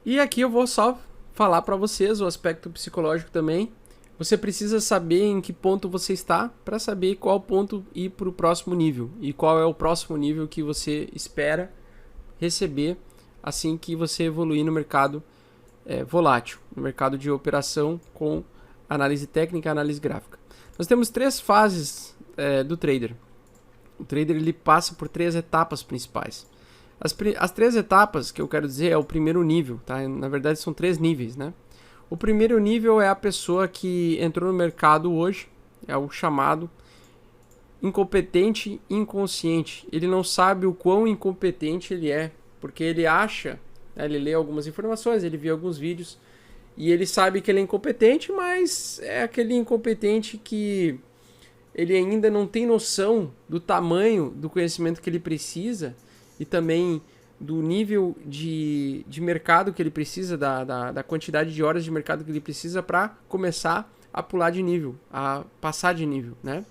E aqui eu vou só falar para vocês o aspecto psicológico também. Você precisa saber em que ponto você está para saber qual ponto ir para o próximo nível e qual é o próximo nível que você espera receber assim que você evoluir no mercado volátil, no mercado de operação com análise técnica e análise gráfica. Nós temos três fases do trader. O trader ele passa por três etapas principais. As três etapas que eu quero dizer é o primeiro nível, tá? Na verdade são três níveis, né? O primeiro nível é a pessoa que entrou no mercado hoje, é o chamado incompetente inconsciente. Ele não sabe o quão incompetente ele é, porque ele acha, né, ele lê algumas informações, ele viu alguns vídeos e ele sabe que ele é incompetente, mas é aquele incompetente que ele ainda não tem noção do tamanho do conhecimento que ele precisa e também do nível de mercado que ele precisa, da quantidade de horas de mercado que ele precisa para começar a pular de nível, a passar de nível, né?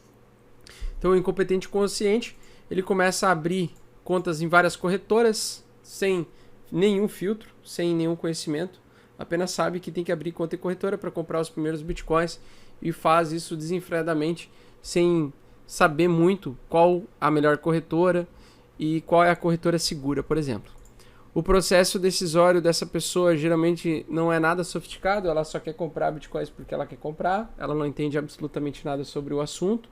Então o incompetente consciente, ele começa a abrir contas em várias corretoras, sem nenhum filtro, sem nenhum conhecimento, apenas sabe que tem que abrir conta em corretora para comprar os primeiros bitcoins e faz isso desenfreadamente, sem saber muito qual a melhor corretora e qual é a corretora segura, por exemplo. O processo decisório dessa pessoa geralmente não é nada sofisticado, ela só quer comprar bitcoins porque ela quer comprar, ela não entende absolutamente nada sobre o assunto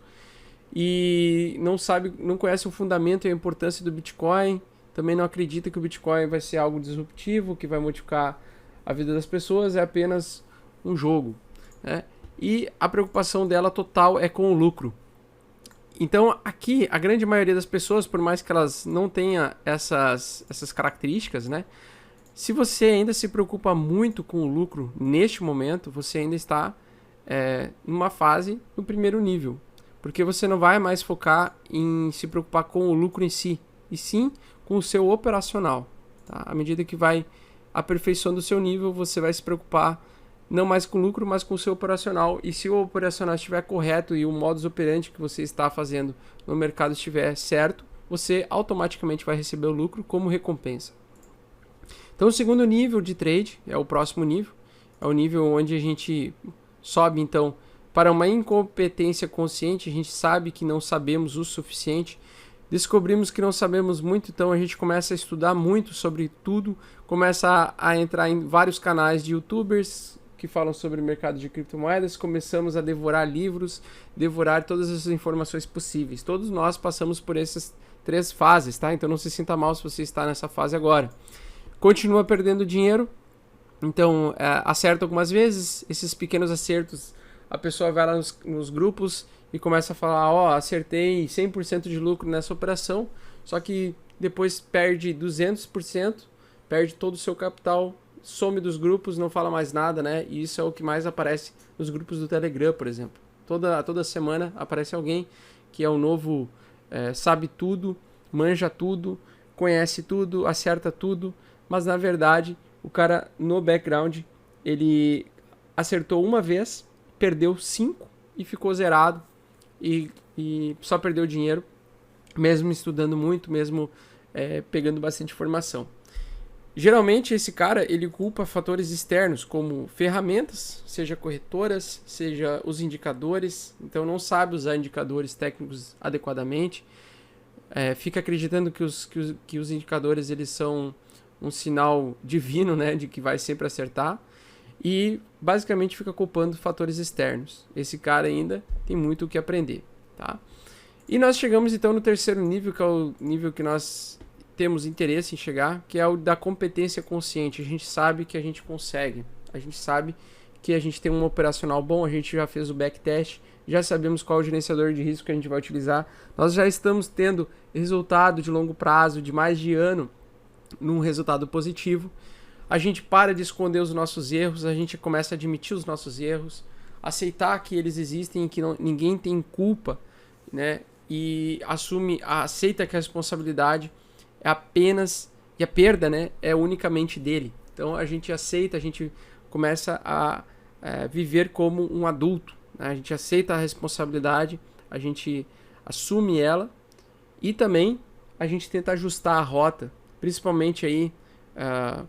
e não conhece o fundamento e a importância do Bitcoin, também não acredita que o Bitcoin vai ser algo disruptivo, que vai modificar a vida das pessoas, é apenas um jogo, né? E a preocupação dela total é com o lucro. Então aqui a grande maioria das pessoas, por mais que elas não tenham essas características, né? Se você ainda se preocupa muito com o lucro neste momento, você ainda está numa fase no primeiro nível. Porque você não vai mais focar em se preocupar com o lucro em si, e sim com o seu operacional. Tá? À medida que vai aperfeiçoando o seu nível, você vai se preocupar não mais com o lucro, mas com o seu operacional. E se o operacional estiver correto e o modus operandi que você está fazendo no mercado estiver certo, você automaticamente vai receber o lucro como recompensa. Então o segundo nível de trade é o próximo nível, é o nível onde a gente sobe então para uma incompetência consciente, a gente sabe que não sabemos o suficiente, descobrimos que não sabemos muito, então a gente começa a estudar muito sobre tudo, começa a entrar em vários canais de youtubers que falam sobre o mercado de criptomoedas, começamos a devorar livros, devorar todas as informações possíveis. Todos nós passamos por essas três fases, tá? Então não se sinta mal se você está nessa fase agora. Continua perdendo dinheiro, então acerta algumas vezes, esses pequenos acertos a pessoa vai lá nos grupos e começa a falar, ó, acertei 100% de lucro nessa operação, só que depois perde 200%, perde todo o seu capital, some dos grupos, não fala mais nada, né? E isso é o que mais aparece nos grupos do Telegram, por exemplo. Toda semana aparece alguém que é o novo, sabe tudo, manja tudo, conhece tudo, acerta tudo, mas na verdade o cara no background, ele acertou uma vez, perdeu 5 e ficou zerado e só perdeu dinheiro, mesmo estudando muito, mesmo pegando bastante informação. Geralmente esse cara ele culpa fatores externos como ferramentas, seja corretoras, seja os indicadores, então não sabe usar indicadores técnicos adequadamente, fica acreditando que os indicadores eles são um sinal divino, né, de que vai sempre acertar, e basicamente fica culpando fatores externos. Esse cara ainda tem muito o que aprender, tá? E nós chegamos então no terceiro nível, que é o nível que nós temos interesse em chegar, que é o da competência consciente. A gente sabe que a gente consegue, a gente sabe que a gente tem um operacional bom, a gente já fez o backtest, já sabemos qual é o gerenciador de risco que a gente vai utilizar, nós já estamos tendo resultado de longo prazo, de mais de ano, num resultado positivo. A gente para de esconder os nossos erros, a gente começa a admitir os nossos erros, aceitar que eles existem e que ninguém tem culpa, né? E aceita que a responsabilidade é apenas, e a perda, né, é unicamente dele. Então a gente aceita, a gente começa a viver como um adulto, né? A gente aceita a responsabilidade, a gente assume ela e também a gente tenta ajustar a rota, principalmente aí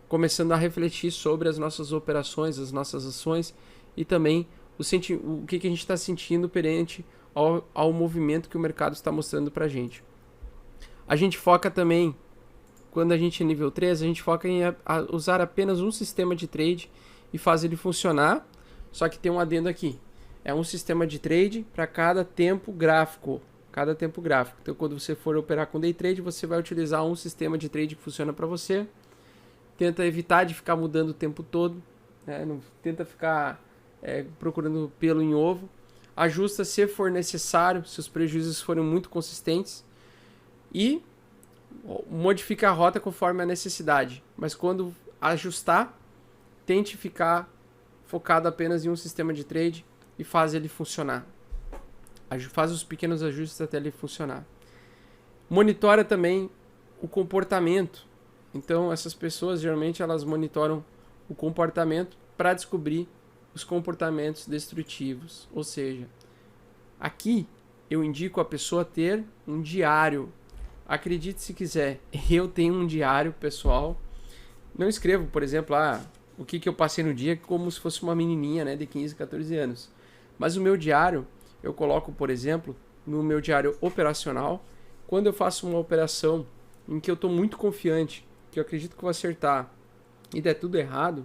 começando a refletir sobre as nossas operações, as nossas ações e também o que a gente está sentindo perante ao movimento que o mercado está mostrando para a gente. A gente foca também, quando a gente é nível 3, a gente foca em usar apenas um sistema de trade e faz ele funcionar, só que tem um adendo aqui. É um sistema de trade para cada tempo gráfico. Então, quando você for operar com day trade, você vai utilizar um sistema de trade que funciona para você. Tenta evitar de ficar mudando o tempo todo, né? Não tenta ficar procurando pelo em ovo. Ajusta se for necessário, se os prejuízos forem muito consistentes. E modifica a rota conforme a necessidade. Mas quando ajustar, tente ficar focado apenas em um sistema de trade e faz ele funcionar. Faz os pequenos ajustes até ele funcionar. Monitora também o comportamento. Então, essas pessoas, geralmente, elas monitoram o comportamento para descobrir os comportamentos destrutivos. Ou seja, aqui eu indico a pessoa ter um diário. Acredite se quiser, eu tenho um diário pessoal. Não escrevo, por exemplo, o que eu passei no dia como se fosse uma menininha, né, de 15, 14 anos. Mas o meu diário, eu coloco, por exemplo, no meu diário operacional, quando eu faço uma operação em que eu estou muito confiante, que eu acredito que vou acertar e der tudo errado,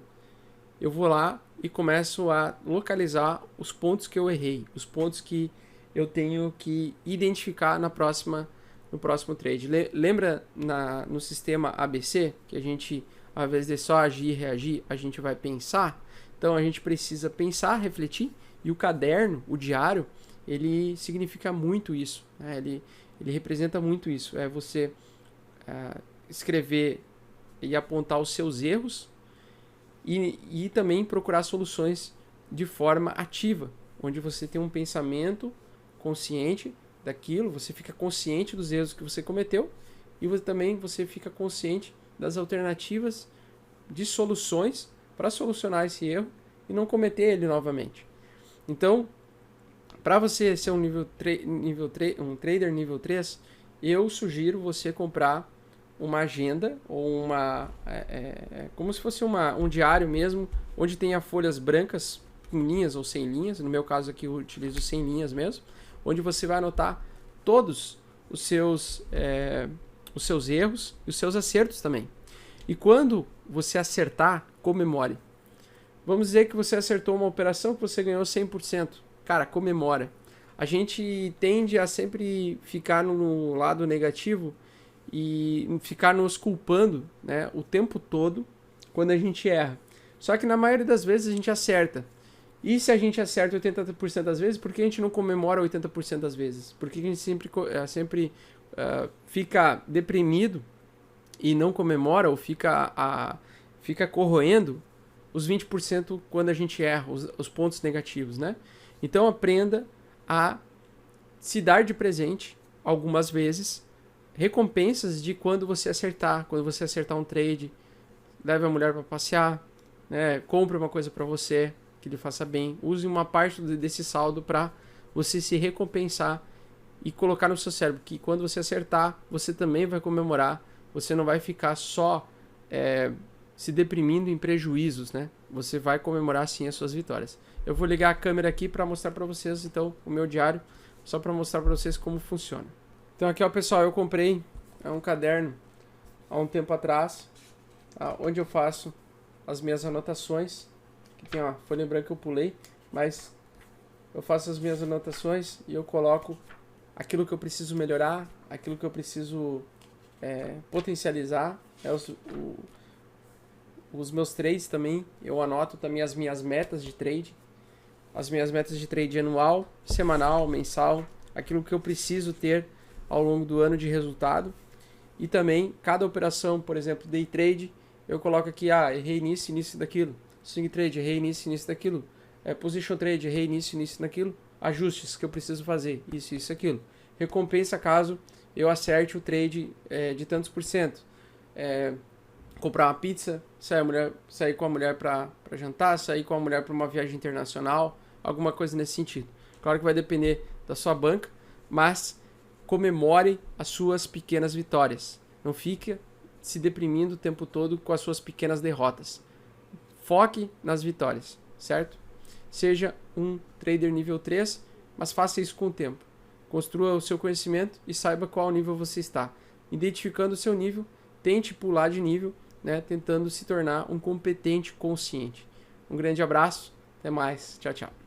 eu vou lá e começo a localizar os pontos que eu errei, os pontos que eu tenho que identificar no próximo trade. Lembra no sistema ABC, que a gente, ao invés de só agir e reagir, a gente vai pensar? Então a gente precisa pensar, refletir, e o caderno, o diário, ele significa muito isso, né? Ele representa muito isso. É você escrever e apontar os seus erros e também procurar soluções de forma ativa, onde você tem um pensamento consciente daquilo, você fica consciente dos erros que você cometeu e você fica consciente das alternativas de soluções para solucionar esse erro e não cometer ele novamente. Então, para você ser um trader nível 3, eu sugiro você comprar uma agenda ou como se fosse um diário mesmo, onde tenha folhas brancas com linhas ou sem linhas. No meu caso aqui eu utilizo sem linhas mesmo, onde você vai anotar todos os seus erros e os seus acertos também. E quando você acertar, comemore. Vamos dizer que você acertou uma operação que você ganhou 100%. Cara, comemora. A gente tende a sempre ficar no lado negativo e ficar nos culpando, né, o tempo todo quando a gente erra. Só que na maioria das vezes a gente acerta. E se a gente acerta 80% das vezes, por que a gente não comemora 80% das vezes? Por que a gente sempre fica deprimido e não comemora ou fica corroendo os 20% quando a gente erra, os pontos negativos, né? Então aprenda a se dar de presente algumas vezes recompensas de quando você acertar um trade, leve a mulher para passear, né? Compre uma coisa para você que lhe faça bem, use uma parte desse saldo para você se recompensar e colocar no seu cérebro que quando você acertar, você também vai comemorar, você não vai ficar só se deprimindo em prejuízos, né? Você vai comemorar sim as suas vitórias. Eu vou ligar a câmera aqui para mostrar para vocês então o meu diário, só para mostrar para vocês como funciona. Então aqui, ó, pessoal, eu comprei um caderno há um tempo atrás, onde eu faço as minhas anotações. Aqui tem uma folha branca que eu pulei, mas eu faço as minhas anotações e eu coloco aquilo que eu preciso melhorar, aquilo que eu preciso potencializar, os meus trades também. Eu anoto também as minhas metas de trade, anual, semanal, mensal, aquilo que eu preciso ter ao longo do ano de resultado. E também cada operação, por exemplo, day trade, eu coloco aqui, errei nisso, início daquilo. Swing trade, errei nisso, início daquilo. Position trade, errei nisso, início daquilo. Ajustes que eu preciso fazer, isso, aquilo. Recompensa caso eu acerte o trade de tantos por cento. Comprar uma pizza, sair com a mulher para jantar, sair com a mulher para uma viagem internacional, alguma coisa nesse sentido. Claro que vai depender da sua banca, mas comemore as suas pequenas vitórias. Não fique se deprimindo o tempo todo com as suas pequenas derrotas. Foque nas vitórias, certo? Seja um trader nível 3, mas faça isso com o tempo. Construa o seu conhecimento e saiba qual nível você está. Identificando o seu nível, tente pular de nível, né, tentando se tornar um competente consciente. Um grande abraço, até mais, tchau, tchau.